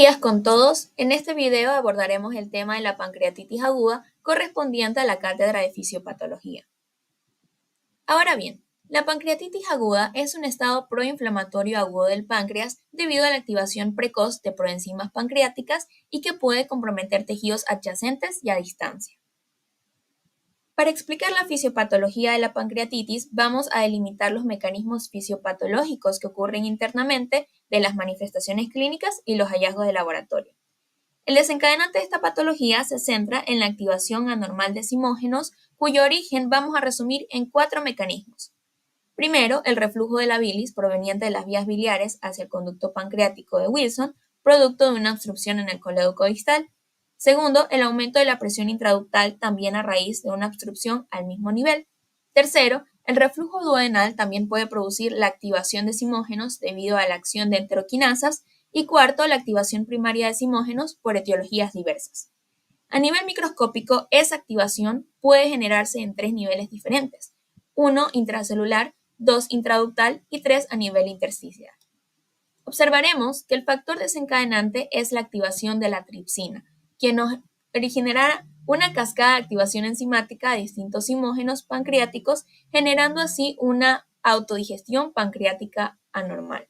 días con todos. En este video abordaremos el tema de la pancreatitis aguda correspondiente a la cátedra de fisiopatología. Ahora bien, la pancreatitis aguda es un estado proinflamatorio agudo del páncreas debido a la activación precoz de proenzimas pancreáticas y que puede comprometer tejidos adyacentes y a distancia. Para explicar la fisiopatología de la pancreatitis, vamos a delimitar los mecanismos fisiopatológicos que ocurren internamente de las manifestaciones clínicas y los hallazgos de laboratorio. El desencadenante de esta patología se centra en la activación anormal de zimógenos, cuyo origen vamos a resumir en 4 mecanismos. Primero, el reflujo de la bilis proveniente de las vías biliares hacia el conducto pancreático de Wilson, producto de una obstrucción en el colédoco distal. Segundo, el aumento de la presión intraductal también a raíz de una obstrucción al mismo nivel. Tercero, el reflujo duodenal también puede producir la activación de zimógenos debido a la acción de enteroquinasas. Y cuarto, la activación primaria de zimógenos por etiologías diversas. A nivel microscópico, esa activación puede generarse en 3 niveles diferentes: 1 intracelular, 2 intraductal y 3 a nivel intersticial. Observaremos que el factor desencadenante es la activación de la tripsina, quien nos originará una cascada de activación enzimática de distintos zimógenos pancreáticos, generando así una autodigestión pancreática anormal.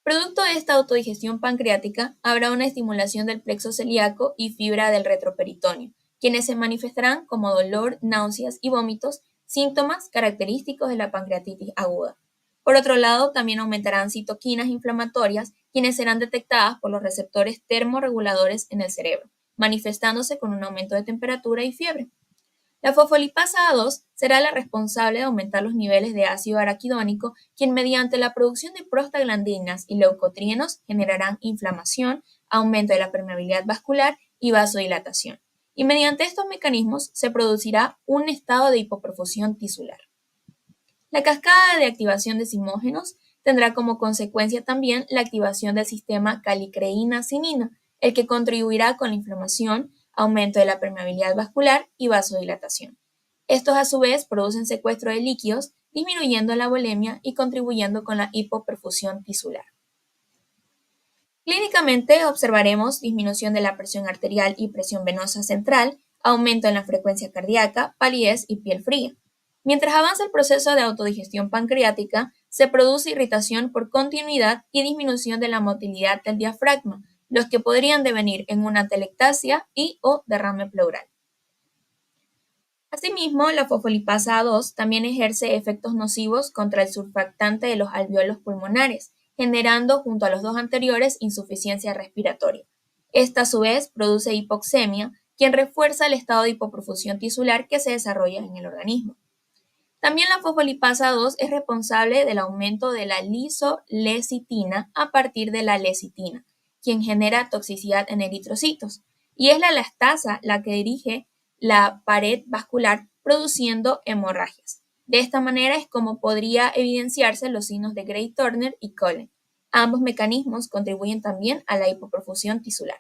Producto de esta autodigestión pancreática, habrá una estimulación del plexo celíaco y fibra del retroperitoneo, quienes se manifestarán como dolor, náuseas y vómitos, síntomas característicos de la pancreatitis aguda. Por otro lado, también aumentarán citoquinas inflamatorias, quienes serán detectadas por los receptores termorreguladores en el cerebro, manifestándose con un aumento de temperatura y fiebre. La fosfolipasa A2 será la responsable de aumentar los niveles de ácido araquidónico, quien mediante la producción de prostaglandinas y leucotrienos generarán inflamación, aumento de la permeabilidad vascular y vasodilatación. Y mediante estos mecanismos se producirá un estado de hipoperfusión tisular. La cascada de activación de zimógenos tendrá como consecuencia también la activación del sistema calicreína-cinina, el que contribuirá con la inflamación, aumento de la permeabilidad vascular y vasodilatación. Estos a su vez producen secuestro de líquidos, disminuyendo la volemia y contribuyendo con la hipoperfusión tisular. Clínicamente observaremos disminución de la presión arterial y presión venosa central, aumento en la frecuencia cardíaca, palidez y piel fría. Mientras avanza el proceso de autodigestión pancreática, se produce irritación por continuidad y disminución de la motilidad del diafragma, los que podrían devenir en una atelectasia y o derrame pleural. Asimismo, la fosfolipasa A2 también ejerce efectos nocivos contra el surfactante de los alveolos pulmonares, generando junto a los dos anteriores insuficiencia respiratoria. Esta a su vez produce hipoxemia, quien refuerza el estado de hipoperfusión tisular que se desarrolla en el organismo. También la fosfolipasa 2 es responsable del aumento de la lisolecitina a partir de la lecitina, quien genera toxicidad en eritrocitos, y es la lactasa la que dirige la pared vascular produciendo hemorragias. De esta manera es como podría evidenciarse los signos de Gray-Turner y Cullen. Ambos mecanismos contribuyen también a la hipoperfusión tisular.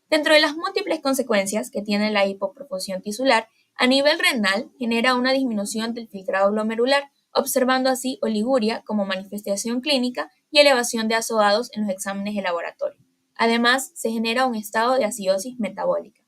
Dentro de las múltiples consecuencias que tiene la hipoperfusión tisular, a nivel renal genera una disminución del filtrado glomerular, observando así oliguria como manifestación clínica y elevación de azoados en los exámenes de laboratorio. Además, se genera un estado de acidosis metabólica.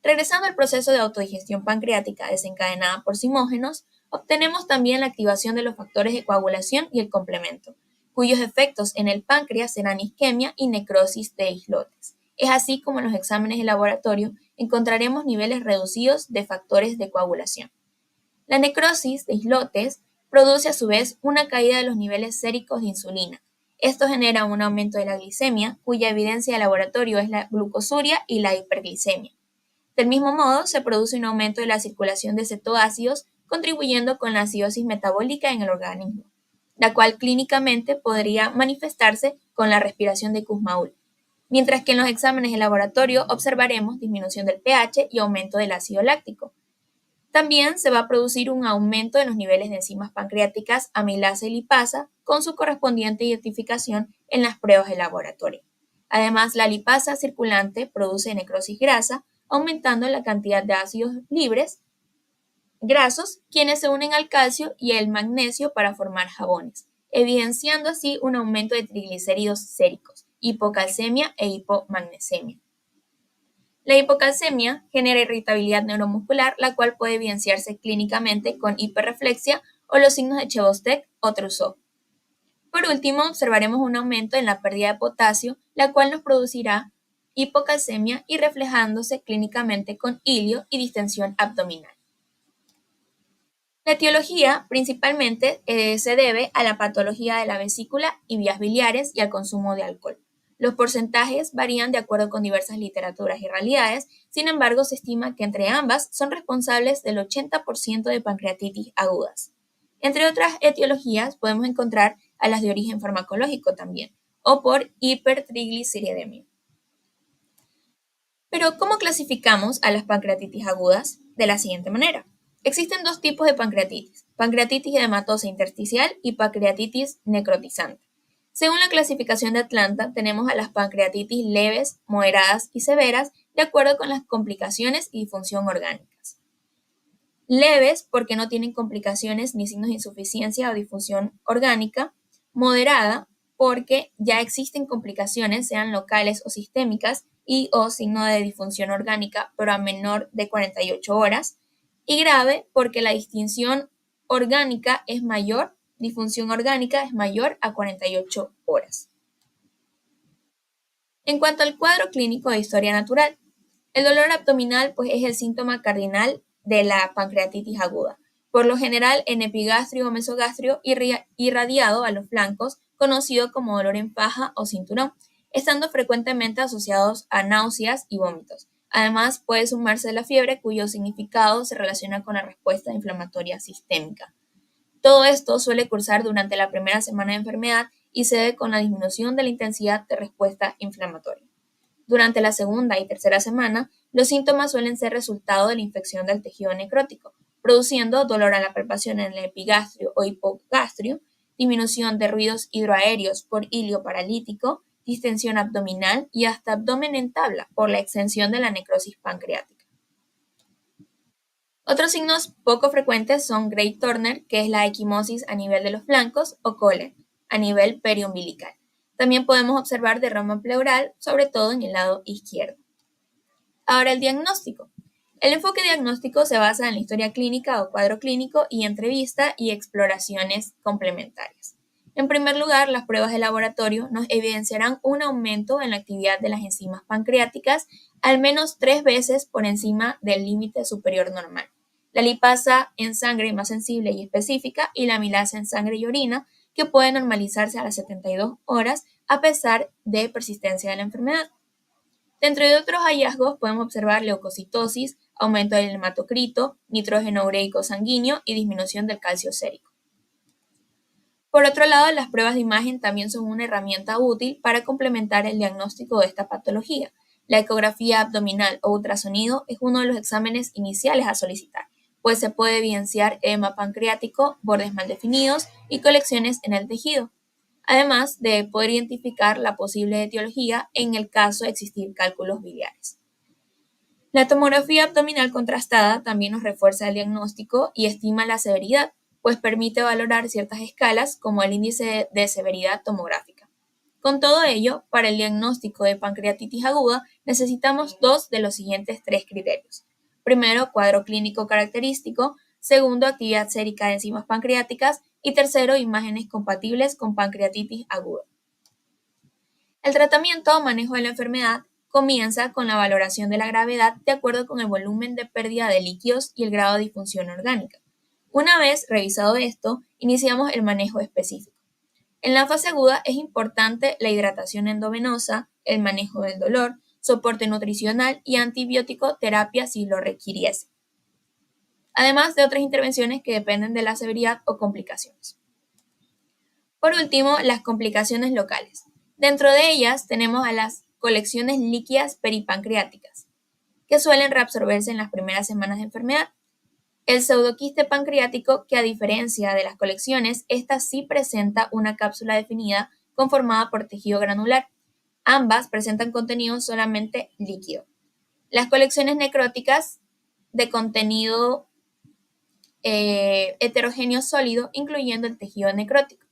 Regresando al proceso de autodigestión pancreática desencadenada por zimógenos, obtenemos también la activación de los factores de coagulación y el complemento, cuyos efectos en el páncreas serán isquemia y necrosis de islotes. Es así como en los exámenes de laboratorio encontraremos niveles reducidos de factores de coagulación. La necrosis de islotes produce a su vez una caída de los niveles séricos de insulina. Esto genera un aumento de la glicemia, cuya evidencia de laboratorio es la glucosuria y la hiperglicemia. Del mismo modo, se produce un aumento de la circulación de cetoácidos, contribuyendo con la acidosis metabólica en el organismo, la cual clínicamente podría manifestarse con la respiración de Kussmaul, mientras que en los exámenes de laboratorio observaremos disminución del pH y aumento del ácido láctico. También se va a producir un aumento en los niveles de enzimas pancreáticas amilasa y lipasa, con su correspondiente identificación en las pruebas de laboratorio. Además, la lipasa circulante produce necrosis grasa, aumentando la cantidad de ácidos libres grasos, quienes se unen al calcio y el magnesio para formar jabones. evidenciando así un aumento de triglicéridos séricos, hipocalcemia e hipomagnesemia. La hipocalcemia genera irritabilidad neuromuscular, la cual puede evidenciarse clínicamente con hiperreflexia o los signos de Chvostek o Trousseau. Por último, observaremos un aumento en la pérdida de potasio, la cual nos producirá hipocalcemia y reflejándose clínicamente con ilio y distensión abdominal. La etiología principalmente se debe a la patología de la vesícula y vías biliares y al consumo de alcohol. Los porcentajes varían de acuerdo con diversas literaturas y realidades, sin embargo se estima que entre ambas son responsables del 80% de pancreatitis agudas. Entre otras etiologías podemos encontrar a las de origen farmacológico también, o por hipertrigliceridemia. Pero, ¿cómo clasificamos a las pancreatitis agudas? De la siguiente manera. Existen dos tipos de pancreatitis edematosa intersticial y pancreatitis necrotizante. Según la clasificación de Atlanta, tenemos a las pancreatitis leves, moderadas y severas de acuerdo con las complicaciones y disfunción orgánicas. Leves porque no tienen complicaciones ni signos de insuficiencia o disfunción orgánica. Moderada porque ya existen complicaciones, sean locales o sistémicas, y o signo de disfunción orgánica, pero a menor de 48 horas. Y grave porque la disfunción orgánica es mayor a 48 horas. En cuanto al cuadro clínico de historia natural, el dolor abdominal es el síntoma cardinal de la pancreatitis aguda, por lo general en epigastrio o mesogastrio irradiado a los flancos, conocido como dolor en faja o cinturón, estando frecuentemente asociados a náuseas y vómitos. Además, puede sumarse la fiebre, cuyo significado se relaciona con la respuesta inflamatoria sistémica. Todo esto suele cursar durante la primera semana de enfermedad y se debe con la disminución de la intensidad de respuesta inflamatoria. Durante la segunda y tercera semana, los síntomas suelen ser resultado de la infección del tejido necrótico, produciendo dolor a la palpación en el epigastrio o hipogastrio, disminución de ruidos hidroaéreos por hilio paralítico, distensión abdominal y hasta abdomen en tabla por la extensión de la necrosis pancreática. Otros signos poco frecuentes son Grey Turner, que es la equimosis a nivel de los flancos, o Colen, a nivel periumbilical. También podemos observar derrama pleural, sobre todo en el lado izquierdo. Ahora el diagnóstico. El enfoque diagnóstico se basa en la historia clínica o cuadro clínico y entrevista y exploraciones complementarias. En primer lugar, las pruebas de laboratorio nos evidenciarán un aumento en la actividad de las enzimas pancreáticas al menos 3 veces por encima del límite superior normal. La lipasa en sangre más sensible y específica y la amilasa en sangre y orina, que puede normalizarse a las 72 horas a pesar de persistencia de la enfermedad. Dentro de otros hallazgos podemos observar leucocitosis, aumento del hematocrito, nitrógeno ureico sanguíneo y disminución del calcio sérico. Por otro lado, las pruebas de imagen también son una herramienta útil para complementar el diagnóstico de esta patología. La ecografía abdominal o ultrasonido es uno de los exámenes iniciales a solicitar, pues se puede evidenciar edema pancreático, bordes mal definidos y colecciones en el tejido, además de poder identificar la posible etiología en el caso de existir cálculos biliares. La tomografía abdominal contrastada también nos refuerza el diagnóstico y estima la severidad, pues permite valorar ciertas escalas como el índice de severidad tomográfica. Con todo ello, para el diagnóstico de pancreatitis aguda necesitamos 2 de los siguientes 3 criterios. Primero, cuadro clínico característico. Segundo, actividad sérica de enzimas pancreáticas. Y tercero, imágenes compatibles con pancreatitis aguda. El tratamiento o manejo de la enfermedad comienza con la valoración de la gravedad de acuerdo con el volumen de pérdida de líquidos y el grado de disfunción orgánica. Una vez revisado esto, iniciamos el manejo específico. En la fase aguda es importante la hidratación endovenosa, el manejo del dolor, soporte nutricional y antibiótico terapia si lo requiriese, además de otras intervenciones que dependen de la severidad o complicaciones. Por último, las complicaciones locales. Dentro de ellas tenemos a las colecciones líquidas peripancreáticas, que suelen reabsorberse en las primeras semanas de enfermedad. El pseudoquiste pancreático, que a diferencia de las colecciones, esta sí presenta una cápsula definida conformada por tejido granular. Ambas presentan contenido solamente líquido. Las colecciones necróticas de contenido heterogéneo sólido, incluyendo el tejido necrótico.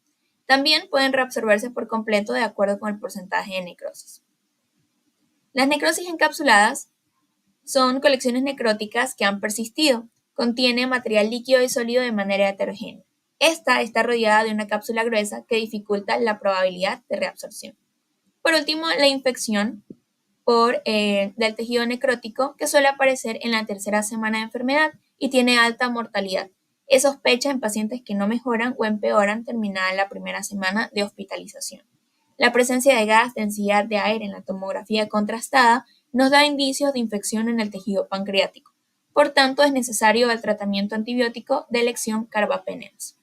También pueden reabsorberse por completo de acuerdo con el porcentaje de necrosis. Las necrosis encapsuladas son colecciones necróticas que han persistido. Contiene material líquido y sólido de manera heterogénea. Esta está rodeada de una cápsula gruesa que dificulta la probabilidad de reabsorción. Por último, la infección del tejido necrótico, que suele aparecer en la tercera semana de enfermedad y tiene alta mortalidad. Es sospecha en pacientes que no mejoran o empeoran terminada la primera semana de hospitalización. La presencia de gas, densidad de aire en la tomografía contrastada nos da indicios de infección en el tejido pancreático. Por tanto, es necesario el tratamiento antibiótico de elección carbapenems.